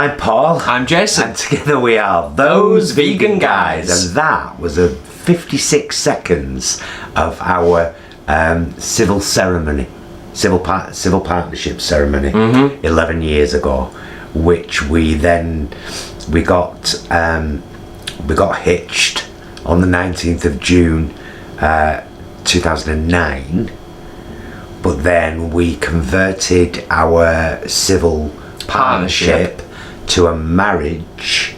I'm Paul. I'm Jason. And together we are Those Vegan Guys. And that was a 56 seconds of our civil partnership ceremony 11 years ago, which we got hitched on the 19th of June 2009, but then we converted our civil partnership to a marriage,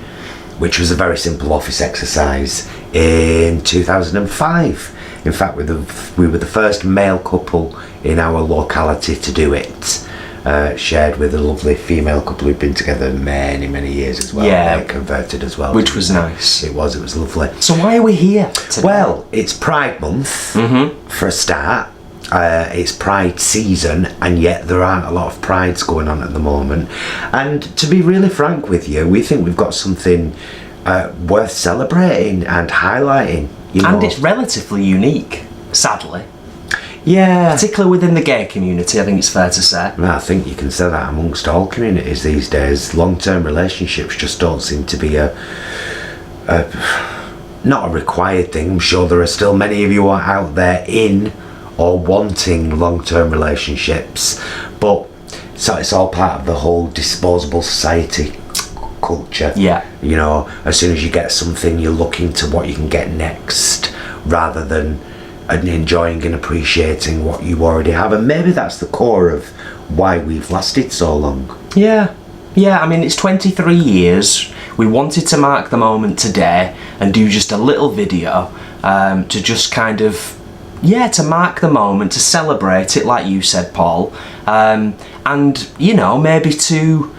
which was a very simple office exercise, in 2005. In fact, we were the first male couple in our locality to do it, shared with a lovely female couple who'd been together many years as well. Yeah, they converted as well, which was nice. It was lovely. So why are we here today? Well, it's Pride Month for a start. It's Pride season, and yet there aren't a lot of prides going on at the moment. And to be really frank with you, we think we've got something worth celebrating and highlighting. And it's relatively unique, sadly. Yeah. Particularly within the gay community, I think it's fair to say. I think you can say that amongst all communities these days. Long-term relationships just don't seem to be not a required thing. I'm sure there are still many of you out there in or wanting long-term relationships, but so it's all part of the whole disposable society culture. Yeah. You know, as soon as you get something, you're looking to what you can get next, rather than enjoying and appreciating what you already have. And maybe that's the core of why we've lasted so long. Yeah, I mean, it's 23 years. We wanted to mark the moment today and do just a little video to just kind of, to mark the moment, to celebrate it, like you said, Paul, and, you know, maybe to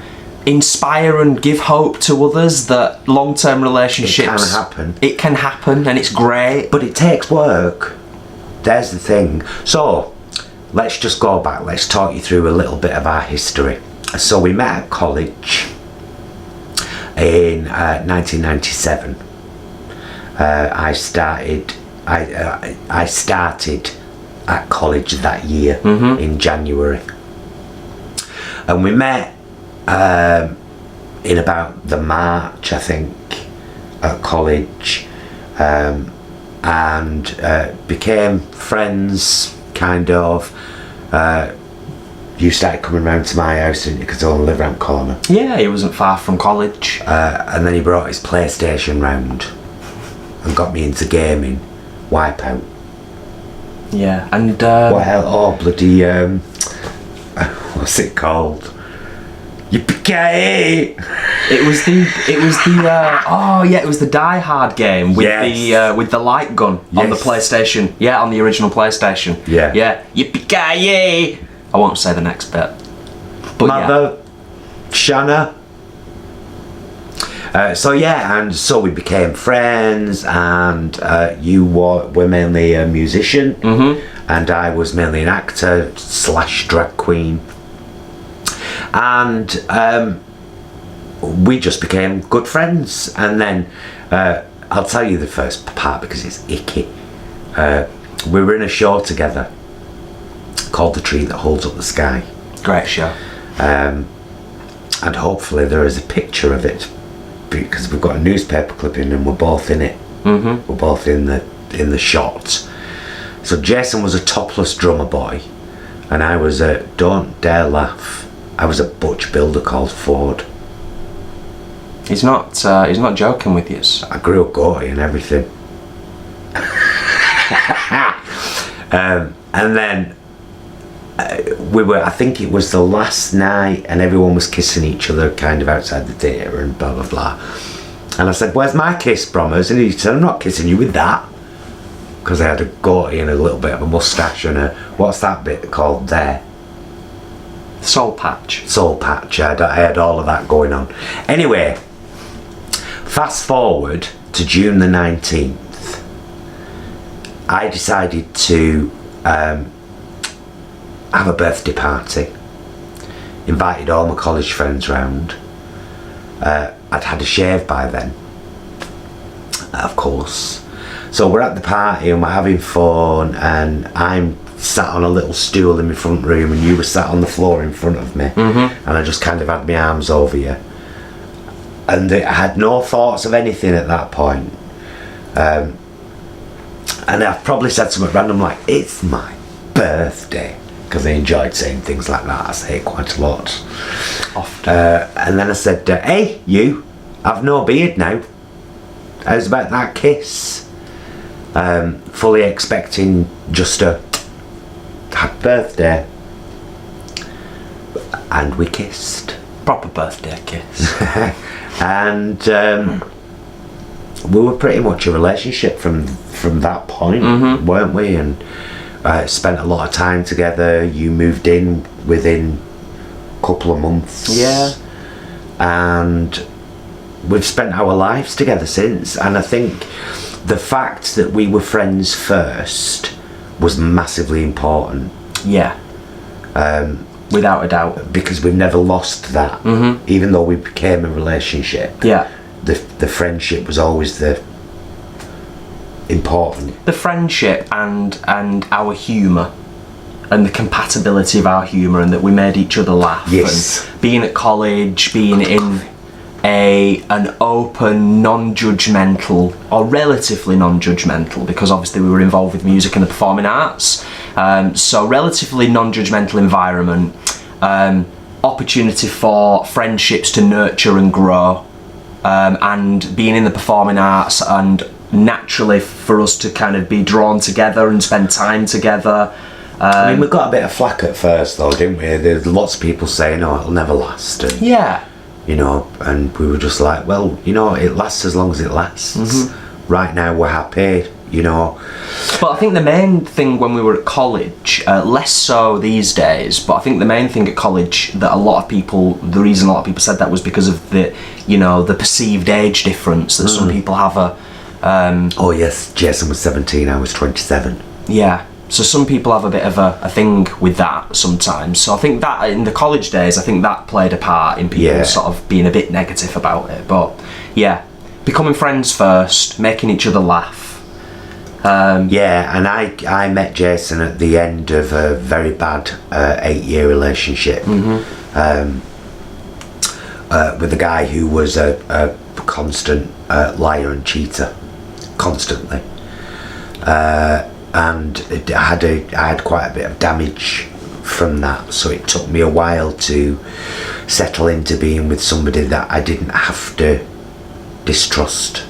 inspire and give hope to others that long-term relationships, it can happen, and it's great. But it takes work. There's the thing. So let's just go back. Let's talk you through a little bit of our history. So we met at college in 1997. I started at college that year in January, and we met in about the March, I think, at college, and became friends, kind of. You started coming round to my house, didn't you, because I only live around the corner. Yeah, he wasn't far from college. And then he brought his PlayStation round and got me into gaming. Wipeout. Yeah, and what hell? Oh, bloody what's it called? Yippee-ki-yay! It was the Die Hard game with the light gun on the PlayStation. Yeah, on the original PlayStation. Yeah. Yippee-ki-yay! I won't say the next bit. But Mother Shanna. So we became friends, and you were mainly a musician, and I was mainly an actor / drag queen, and we just became good friends. And then I'll tell you the first part because it's icky. We were in a show together called The Tree That Holds Up the Sky. Great show. And hopefully there is a picture of it, because we've got a newspaper clipping and we're both in it. We're both in the shot. So Jason was a topless drummer boy, and I was don't dare laugh, I was a butch builder called Ford. He's not joking with you. I grew up goatee and everything. And then I think it was the last night, and everyone was kissing each other kind of outside the theatre and blah blah blah. And I said, "Where's my kiss, Brommers?" And he said, "I'm not kissing you with that," because I had a goatee and a little bit of a moustache and what's that bit called there? Soul patch. Soul patch. I had all of that going on. Anyway, fast forward to June the 19th. I decided to have a birthday party. Invited all my college friends round. I'd had a shave by then, of course. So we're at the party and we're having fun, and I'm sat on a little stool in my front room and you were sat on the floor in front of me, and I just kind of had my arms over you, and I had no thoughts of anything at that point. And I've probably said something random like, it's my birthday, because I enjoyed saying things like that. I say it quite a lot. Often. And then I said, hey, you, I've no beard now. How's about that kiss? Fully expecting just a happy birthday. And we kissed. Proper birthday kiss. And we were pretty much a relationship from that point, weren't we? And spent a lot of time together. You moved in within a couple of months. Yeah. And we've spent our lives together since. And I think the fact that we were friends first was massively important. Yeah. Without a doubt. Because we've never lost that. Even though we became a relationship. Yeah. The friendship was always the important. The friendship and our humour. And the compatibility of our humour, and that we made each other laugh. Yes. And being at college, being in an open, non-judgmental, or relatively non-judgmental, because obviously we were involved with music and the performing arts, so relatively non-judgmental environment, opportunity for friendships to nurture and grow, and being in the performing arts, and naturally for us to kind of be drawn together and spend time together. I mean, we got a bit of flack at first though, didn't we? There's lots of people saying, oh, it'll never last. And, yeah. you know, and we were just like, well, you know, it lasts as long as it lasts. Right now we're happy, you know. But I think the main thing when we were at college, less so these days, but I think the main thing at college that the reason a lot of people said that was because of the, you know, the perceived age difference that some people have Oh yes, Jason was 17, I was 27. Yeah. So some people have a bit of a thing with that sometimes. So I think that in the college days, I think that played a part in people sort of being a bit negative about it. But yeah, becoming friends first, making each other laugh. Yeah, and I met Jason at the end of a very bad 8-year relationship with a guy who was a constant liar and cheater, constantly. And I had quite a bit of damage from that, so it took me a while to settle into being with somebody that I didn't have to distrust.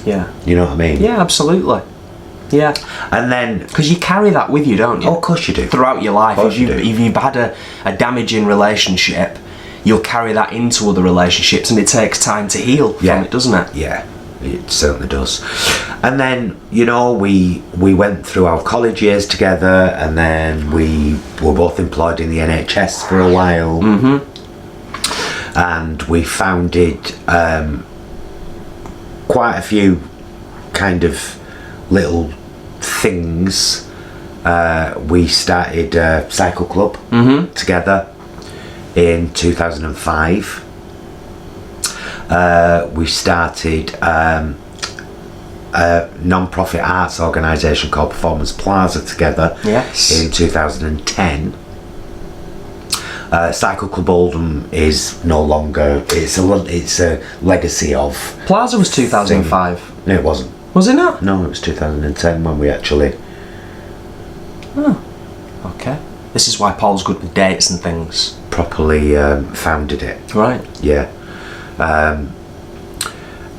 Yeah. You know what I mean? Yeah, absolutely. Yeah. And then... because you carry that with you, don't you? Oh, of course you do. Throughout your life. If you've had a damaging relationship, you'll carry that into other relationships, and it takes time to heal from it, doesn't it? Yeah. It certainly does. And then, you know, we went through our college years together, and then we were both employed in the NHS for a while. And we founded quite a few kind of little things. We started a cycle club together in 2005. We started a non-profit arts organisation called Performance Plaza together in 2010. Cycle Club Oldham is no longer, it's a legacy of... Plaza was 2005. No, it wasn't. Was it not? No, it was 2010 when we actually... Oh, okay. This is why Paul's good with dates and things. Properly founded it. Right. Yeah.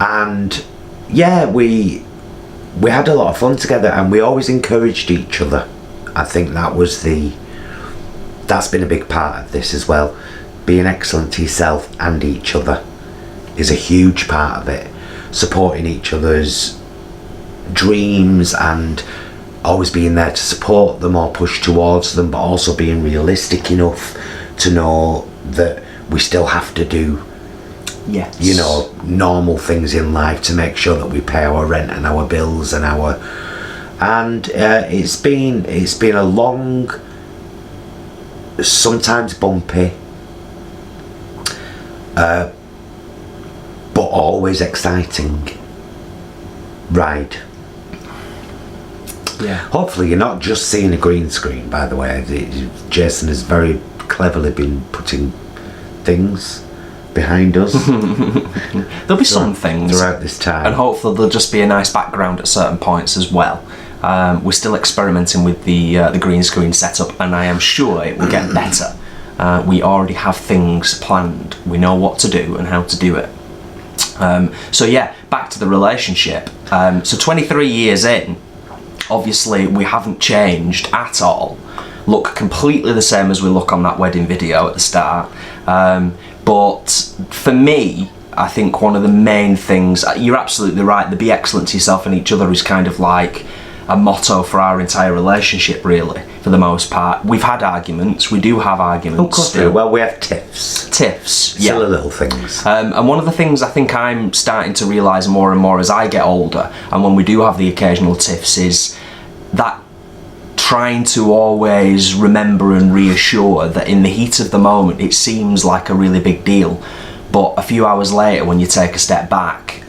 And yeah, we had a lot of fun together, and we always encouraged each other. I think that's been a big part of this as well. Being excellent to yourself and each other is a huge part of it. Supporting each other's dreams and always being there to support them or push towards them, but also being realistic enough to know that we still have to do you know, normal things in life to make sure that we pay our rent and our bills and it's been a long, sometimes bumpy, but always exciting ride. Yeah. Hopefully you're not just seeing a green screen, by the way. Jason has very cleverly been putting things behind us There'll be some things throughout this time, and hopefully there'll just be a nice background at certain points as well. We're still experimenting with the green screen setup, and I am sure it will get better. We already have things planned. We know what to do and how to do it. So yeah, back to the relationship. So 23 years in, obviously we haven't changed at all. Look completely the same as we look on that wedding video at the start. But for me, I think one of the main things, you're absolutely right, the be excellent to yourself and each other is kind of like a motto for our entire relationship, really, for the most part. We've had arguments, we do have arguments. Of course we do. Well, we have tiffs. Tiffs, yeah. Silly little things. And one of the things I think I'm starting to realise more and more as I get older, and when we do have the occasional tiffs, is that trying to always remember and reassure that in the heat of the moment it seems like a really big deal, but a few hours later when you take a step back,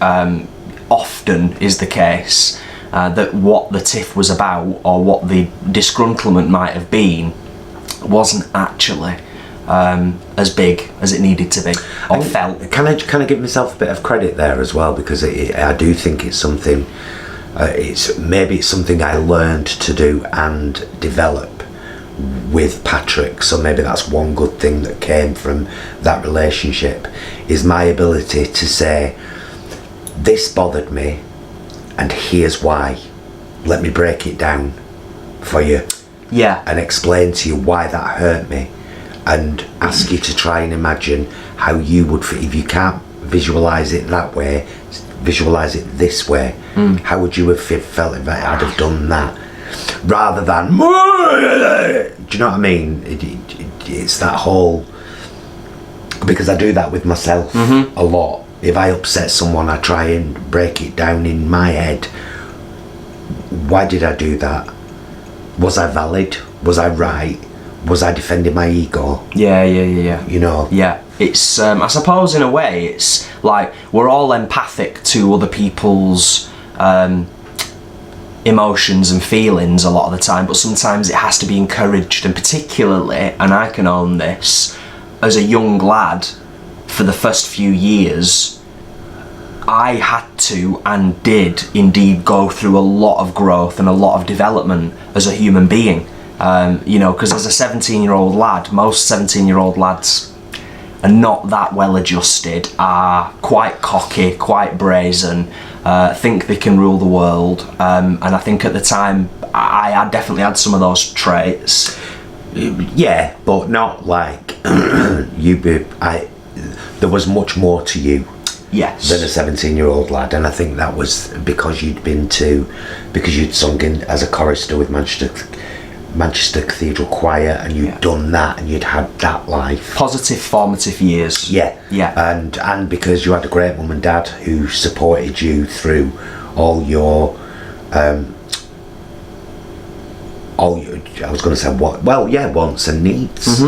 often is the case that what the tiff was about or what the disgruntlement might have been wasn't actually as big as it needed to be or felt. Can I give myself a bit of credit there as well, because I do think it's something. It's something I learned to do and develop with Patrick, so maybe that's one good thing that came from that relationship, is my ability to say, this bothered me and here's why. Let me break it down for you. Yeah. And explain to you why that hurt me, and ask you to try and imagine how you would, if you can't visualise it that way, visualise it this way. How would you have felt if I'd have done that, rather than, do you know what I mean? It's that whole, because I do that with myself a lot. If I upset someone, I try and break it down in my head. Why did I do that? Was I valid? Was I right? Was I defending my ego? Yeah. You know? Yeah. It's, I suppose in a way, it's like we're all empathic to other people's emotions and feelings a lot of the time, but sometimes it has to be encouraged, and particularly, and I can own this, as a young lad, for the first few years, I had to and did indeed go through a lot of growth and a lot of development as a human being. You know, because as a 17-year-old lad, most 17-year-old lads are not that well adjusted, are quite cocky, quite brazen, think they can rule the world, and I think at the time I definitely had some of those traits. Yeah, but not like there was much more to you. Yes. Than a 17-year-old lad, and I think that was because you'd sung in as a chorister with Manchester Cathedral Choir, and you'd done that, and you'd had that life. Positive formative years. Yeah. And because you had a great mum and dad who supported you through all your I was going to say wants and needs.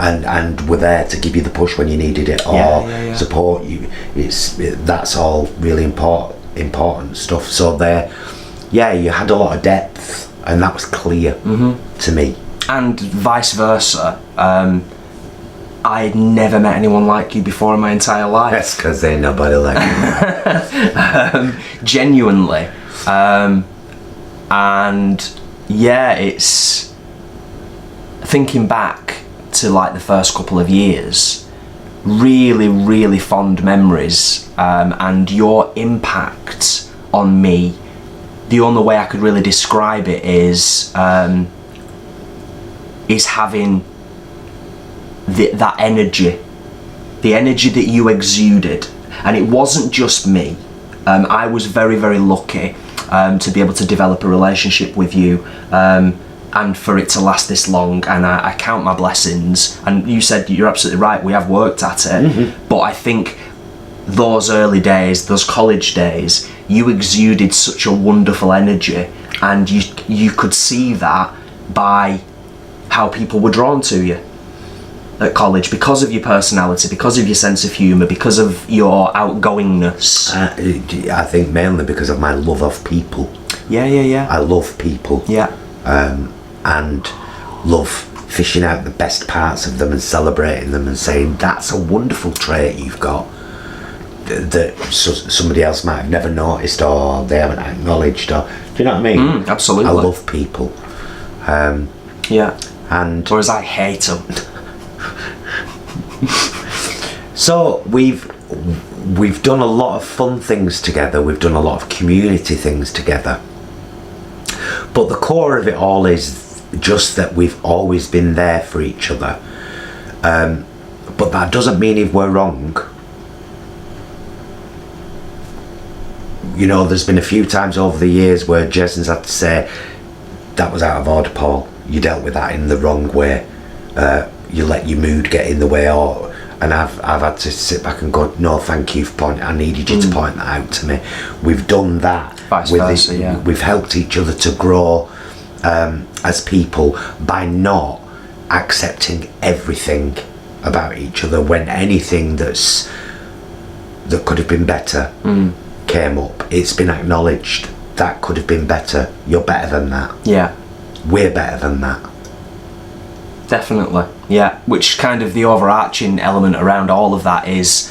And were there to give you the push when you needed it, or support you. That's all really important stuff. So you had a lot of depth, and that was clear to me. And vice versa. I'd never met anyone like you before in my entire life. That's because ain't nobody like you. Genuinely. And yeah, it's thinking back to like the first couple of years, really, really fond memories, and your impact on me. The only way I could really describe it is having that energy, the energy that you exuded. And it wasn't just me. I was very, very lucky to be able to develop a relationship with you, and for it to last this long, and I count my blessings. And you said, you're absolutely right, we have worked at it, but I think those early days, those college days, you exuded such a wonderful energy, and you could see that by how people were drawn to you at college, because of your personality, because of your sense of humour, because of your outgoingness. I think mainly because of my love of people. Yeah. I love people. Yeah. And love fishing out the best parts of them and celebrating them and saying, that's a wonderful trait you've got that somebody else might have never noticed or they haven't acknowledged. Or do you know what I mean? Absolutely. I love people. Yeah. And whereas I hate them. So we've done a lot of fun things together. We've done a lot of community things together. But the core of it all is just that we've always been there for each other. But that doesn't mean if we're wrong. You know, there's been a few times over the years where Jason's had to say, that was out of order, Paul. You dealt with that in the wrong way. You let your mood get in the way, and I've had to sit back and go, no, thank you for pointing. I needed you to point that out to me. We've done that. Vice versa, yeah. We've helped each other to grow as people by not accepting everything about each other. When anything that could have been better came up, it's been acknowledged. That could have been better. You're better than that. Yeah. We're better than that. Definitely, yeah. Which kind of the overarching element around all of that is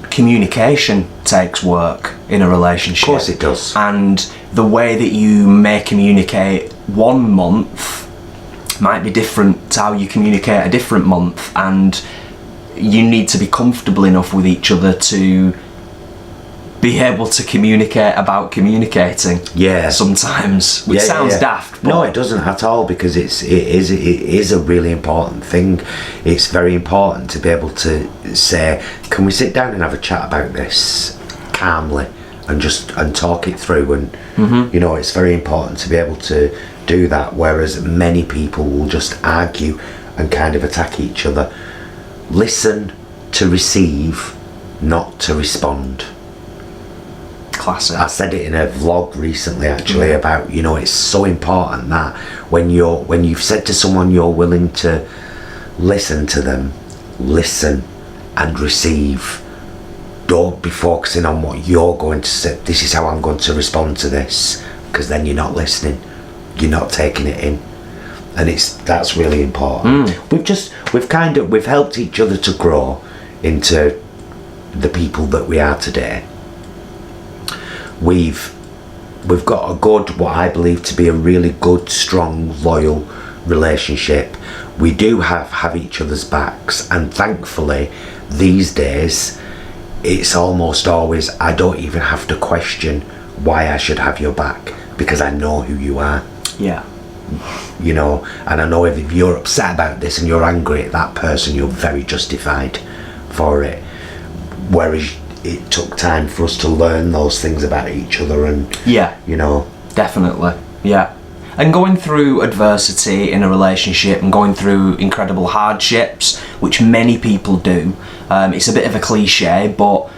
communication takes work in a relationship. Of course it does. And the way that you may communicate one month might be different to how you communicate a different month, and you need to be comfortable enough with each other to be able to communicate about communicating. Yeah. Sometimes, which sounds daft. But no, it doesn't at all, because it is a really important thing. It's very important to be able to say, can we sit down and have a chat about this calmly and talk it through, and you know, it's very important to be able to do that, whereas many people will just argue and kind of attack each other. Listen to receive, not to respond. Classic. I said it in a vlog recently, actually, about, you know, it's so important that when you've said to someone you're willing to listen to them, listen and receive. Don't be focusing on what you're going to say. This is how I'm going to respond to this, because then you're not listening. You're not taking it in, and that's really important. We've helped each other to grow into the people that we are today. We've got a good, what I believe to be a really good, strong, loyal relationship. We do have each other's backs, and thankfully these days it's almost always, I don't even have to question why I should have your back, because I know who you are. Yeah. You know, and I know if you're upset about this and you're angry at that person, you're very justified for it. Whereas it took time for us to learn those things about each other, and you know, definitely, yeah. And going through adversity in a relationship and going through incredible hardships, which many people do, it's a bit of a cliche, but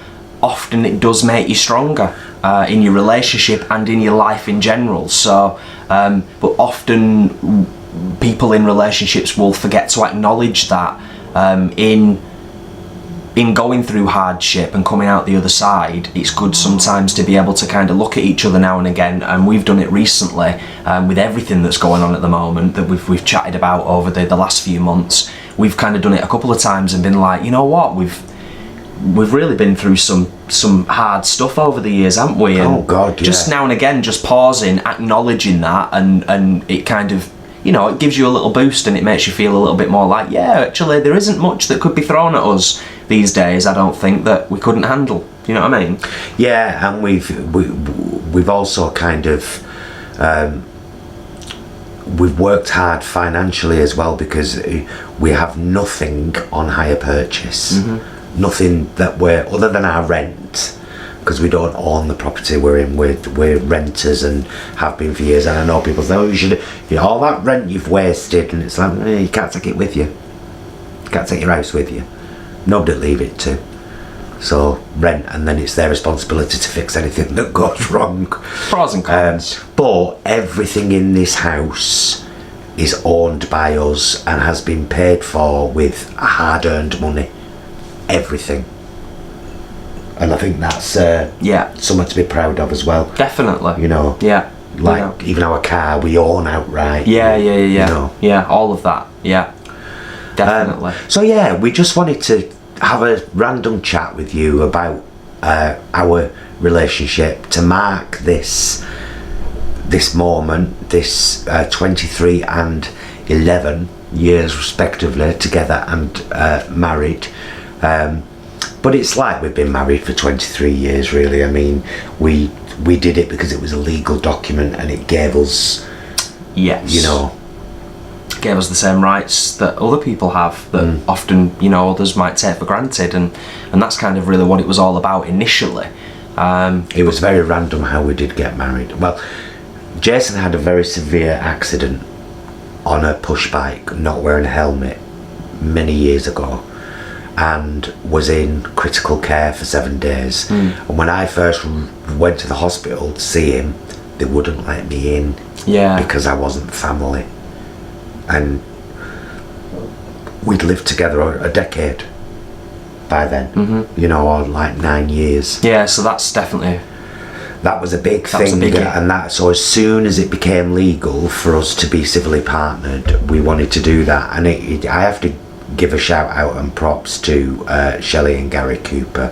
often it does make you stronger in your relationship and in your life in general. So but often people in relationships will forget to acknowledge that in going through hardship and coming out the other side, it's good sometimes to be able to kind of look at each other now and again, and we've done it recently with everything that's going on at the moment that we've chatted about over the last few months. We've kind of done it a couple of times and been like, you know what, we've really been through some hard stuff over the years, haven't we? And oh God, yeah. Just now and again, just pausing, acknowledging that, and it kind of, you know, it gives you a little boost, and it makes you feel a little bit more like, yeah, actually there isn't much that could be thrown at us these days, I don't think, that we couldn't handle. You know what I mean? Yeah, and we've also kind of we've worked hard financially as well, because we have nothing on hire purchase, nothing that we're, other than our rent, because we don't own the property we're in. We're renters and have been for years. And I know people say, oh, you should, you know, all that rent you've wasted, and it's like, you can't take it with you. You can't take your house with you. Nobody leave it to. So rent, and then it's their responsibility to fix anything that goes wrong. Pros and cons. But everything in this house is owned by us and has been paid for with hard-earned money. Everything. And I think that's something to be proud of as well. Definitely. You know. Yeah. Like even our car, we own outright. Yeah. You know. Yeah, all of that. Yeah, definitely. So yeah, we just wanted to have a random chat with you about our relationship to mark this moment, this 23 and 11 years respectively together and married. But it's like we've been married for 23 years really. I mean, we did it because it was a legal document and it gave us, Yes. you know, gave us the same rights that other people have that often, you know, others might take for granted, and that's kind of really what it was all about initially. it was very random how we did get married. Well, Jason had a very severe accident on a push bike, not wearing a helmet, many years ago, and was in critical care for 7 days. And when I first went to the hospital to see him, they wouldn't let me in because I wasn't family. And we'd lived together a decade by then, you know, or like 9 years. Yeah, so that's definitely... That was a big That was a thing, biggie. and that, so as soon as it became legal for us to be civilly partnered, we wanted to do that. And I have to give a shout out and props to Shelley and Gary Cooper,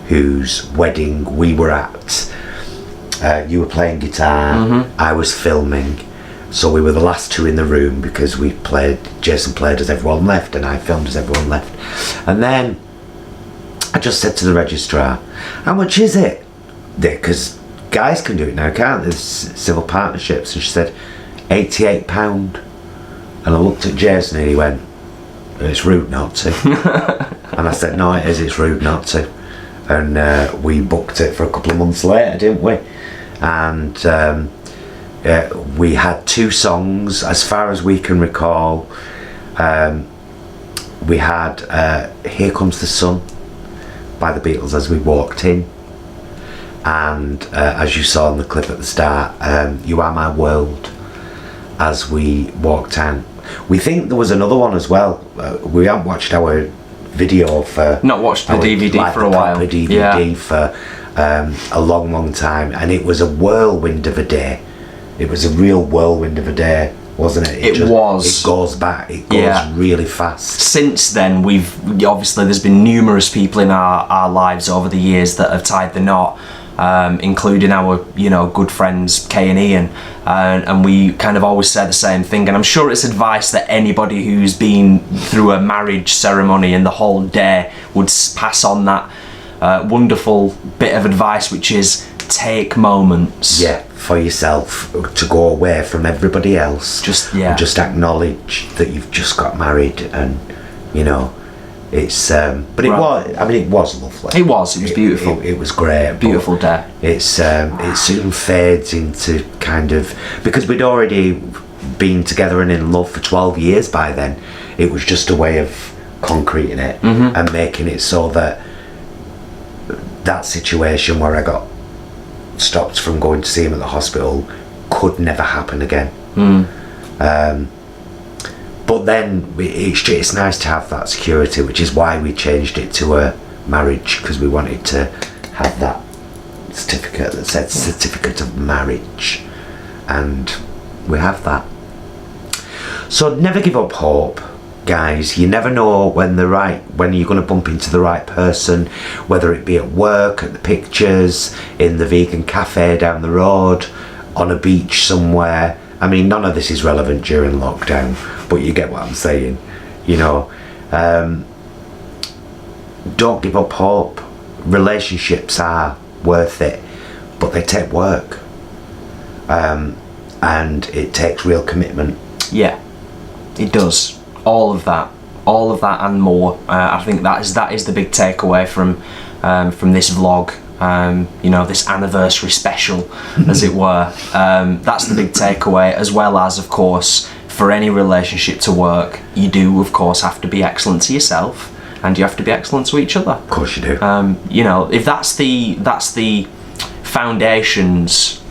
whose wedding we were at. You were playing guitar, I was filming, so we were the last two in the room because Jason played as everyone left and I filmed as everyone left. And then I just said to the registrar, how much is it? Because guys can do it now, can't they? There's civil partnerships. And she said, £88. And I looked at Jason and he went, it's rude not to. And I said, no, it is, it's rude not to. And we booked it for a couple of months later, didn't we? And we had 2 songs, as far as we can recall. We had Here Comes the Sun by the Beatles as we walked in. And as you saw in the clip at the start, You Are My World as we walked in. We think there was another one as well. We haven't watched our video for... Not watched the DVD like, for a while. The DVD for a long time. And it was a whirlwind of a day. It was a real whirlwind of a day, wasn't it? It was. It goes back. It goes really fast. Since then, obviously there's been numerous people in our lives over the years that have tied the knot, including our, you know, good friends Kay and Ian, and we kind of always say the same thing. And I'm sure it's advice that anybody who's been through a marriage ceremony and the whole day would pass on that wonderful bit of advice, which is take moments. Yeah, for yourself, to go away from everybody else. Just acknowledge that you've just got married, and you know, it's but it was. I mean, it was lovely. It was beautiful. It was great. Beautiful day. It's it soon fades into kind of, because we'd already been together and in love for 12 years by then. It was just a way of concreting it and making it so that that situation where I got stopped from going to see him at the hospital could never happen again. But then it's nice to have that security, which is why we changed it to a marriage, because we wanted to have that certificate that said certificate of marriage, and we have that. So never give up hope, guys. You never know when you're going to bump into the right person, whether it be at work, at the pictures, in the vegan cafe down the road, on a beach somewhere. I mean, none of this is relevant during lockdown, but you get what I'm saying. You know, don't give up hope. Relationships are worth it, but they take work, and it takes real commitment. Yeah, it does. All of that and more. I think that is the big takeaway from this vlog. You know, this anniversary special, as it were. That's the big takeaway, as well as, of course, for any relationship to work, you do, of course, have to be excellent to yourself, and you have to be excellent to each other. Of course you do. You know, if that's the foundations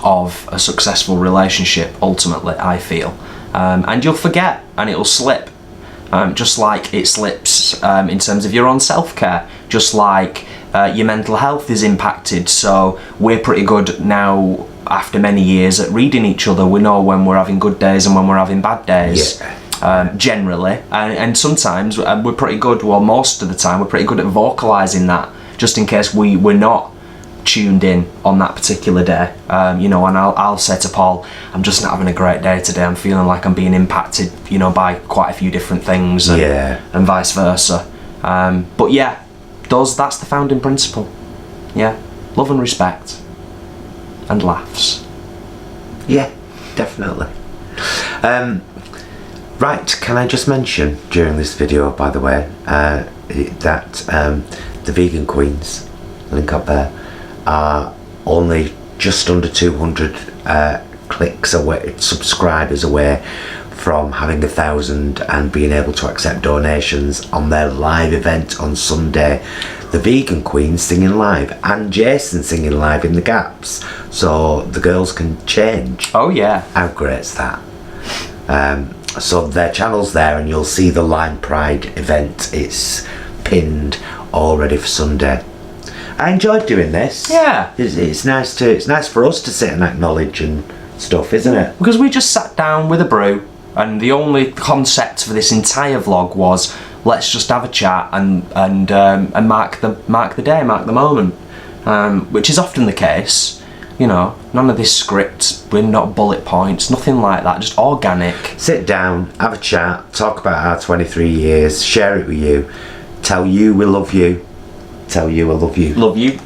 of a successful relationship, ultimately, I feel. And you'll forget, and it'll slip. Just like it slips in terms of your own self-care, just like your mental health is impacted. So we're pretty good now, after many years, at reading each other. We know when we're having good days and when we're having bad days. generally, and sometimes we're pretty good, well most of the time we're pretty good at vocalising that, just in case we're not tuned in on that particular day, you know, and I'll say to Paul, I'm just not having a great day today, I'm feeling like I'm being impacted, you know, by quite a few different things, and vice versa. But yeah, that's the founding principle. Yeah, love and respect and laughs. Yeah, definitely. Right, can I just mention during this video, by the way, that the Vegan Queens, link up there, are only just under 200 clicks away, subscribers away from having 1,000 and being able to accept donations on their live event on Sunday. The Vegan Queens singing live and Jason singing live in the gaps, so the girls can change. Oh yeah. How great's that? So their channel's there and you'll see the Lime Pride event. It's pinned all ready for Sunday. I enjoyed doing this. Yeah. It's nice for us to sit and acknowledge and stuff, isn't it? Because we just sat down with a brew, and the only concept for this entire vlog was, let's just have a chat and mark the day, mark the moment, which is often the case. You know, none of this script, we're not bullet points, nothing like that, just organic. Sit down, have a chat, talk about our 23 years, share it with you, tell you we love you, tell you I love you. Love you.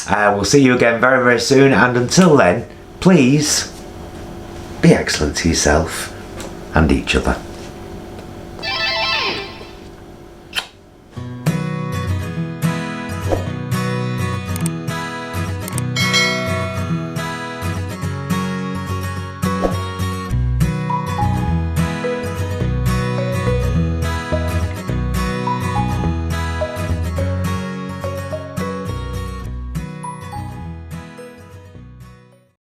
We'll see you again very, very soon, and until then, please be excellent to yourself and each other.